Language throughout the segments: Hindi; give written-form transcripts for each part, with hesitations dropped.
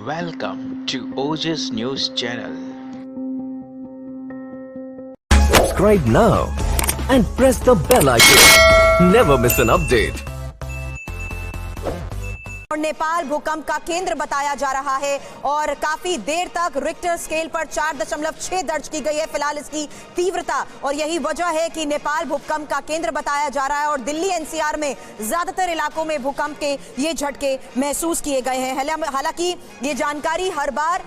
Welcome to OJ's News Channel. Subscribe now and press the bell icon. Never miss an update. और नेपाल भूकंप का केंद्र बताया जा रहा है और काफी देर तक रिक्टर स्केल पर 4.6 दर्ज की गई है फिलहाल इसकी तीव्रता। और यही वजह है कि नेपाल भूकंप का केंद्र बताया जा रहा है और दिल्ली एनसीआर में ज्यादातर इलाकों में भूकंप के ये झटके महसूस किए गए हैं। हालांकि ये जानकारी हर बार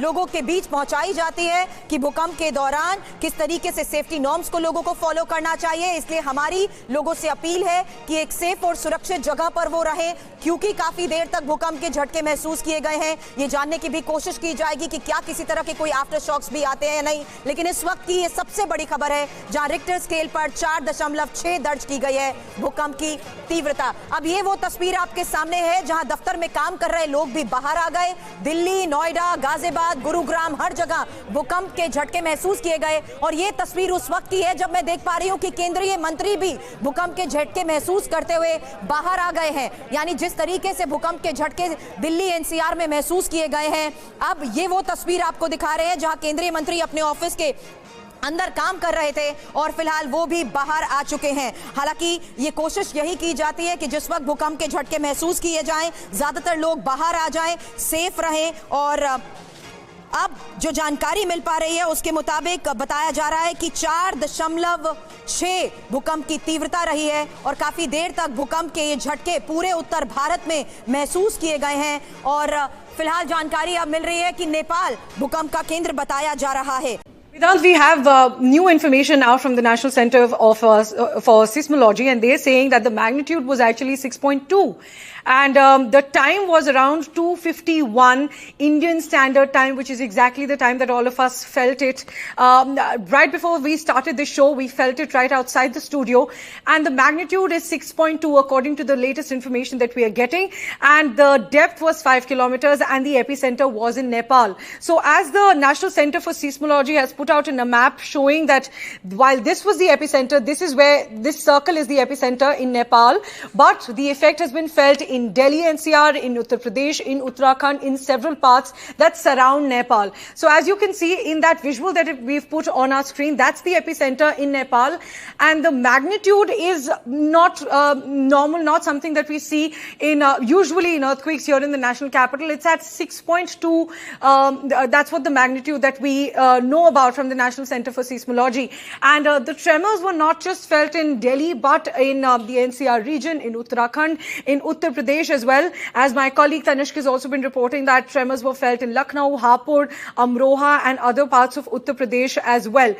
लोगों के बीच पहुंचाई जाती है कि भूकंप के दौरान किस तरीके से सेफ्टी नॉर्म्स को लोगों को फॉलो करना चाहिए, इसलिए हमारी लोगों से अपील है कि एक सेफ और सुरक्षित जगह पर वो रहें, क्योंकि काफी देर तक भूकंप के झटके महसूस किए गए हैं। ये जानने की भी कोशिश की जाएगी कि क्या किसी तरह के कोई आफ्टर शॉक्स भी आते हैं या नहीं, लेकिन इस वक्त की ये सबसे बड़ी खबर है जहां रिक्टर स्केल पर 4.6 दर्ज की गई है भूकंप की तीव्रता। अब ये वो तस्वीर आपके सामने है जहां दफ्तर में काम कर रहे लोग भी बाहर आ गए। दिल्ली, नोएडा, गाजियाबाद, गुरुग्राम, हर जगह भूकंप के झटके महसूस किए गए और ये तस्वीर उस वक्त की है जब मैं देख पा रही हूं कि केंद्रीय मंत्री भी भूकंप के झटके महसूस करते हुए बाहर आ गए हैं। यानी जिस तरीके से भूकंप के झटके दिल्ली एनसीआर में महसूस किए गए हैं, अब ये वो तस्वीर आपको दिखा रहे हैं जहां केंद्रीय मंत्री अपने ऑफिस के अंदर काम कर रहे थे और फिलहाल वो भी बाहर आ चुके हैं। हालांकि ये कोशिश यही की जाती है कि जिस वक्त भूकंप के झटके महसूस किए जाएं, ज्यादातर लोग बाहर आ जाएं, सेफ रहें। और अब जो जानकारी मिल पा रही है उसके मुताबिक बताया जा रहा है कि 4.6 भूकंप की तीव्रता रही है और काफी देर तक भूकंप के ये झटके पूरे उत्तर भारत में महसूस किए गए हैं। और फिलहाल जानकारी अब मिल रही है कि नेपाल भूकंप का केंद्र बताया जा रहा है। Vedant, we have new information now from the National Center for Seismology, and they're saying that the magnitude was actually 6.2, and the time was around 2:51 Indian Standard Time, which is exactly the time that all of us felt it. Right before we started the show, we felt it right outside the studio, and the magnitude is 6.2 according to the latest information that we are getting, and the depth was 5 kilometers, and the epicenter was in Nepal. So, as the National Center for Seismology has put out in a map showing that while this was the epicenter, this is where this circle is the epicenter in Nepal, but the effect has been felt in Delhi NCR, in Uttar Pradesh, in Uttarakhand, in several parts that surround Nepal. So as you can see in that visual that we've put on our screen, that's the epicenter in Nepal, and the magnitude is not normal, not something that we see in usually in earthquakes here in the national capital. It's at 6.2. That's what the magnitude that we know about from the National Center for Seismology. And the tremors were not just felt in Delhi, but in the NCR region, in Uttarakhand, in Uttar Pradesh as well. As my colleague Tanishq has also been reporting that tremors were felt in Lucknow, Hapur, Amroha and other parts of Uttar Pradesh as well.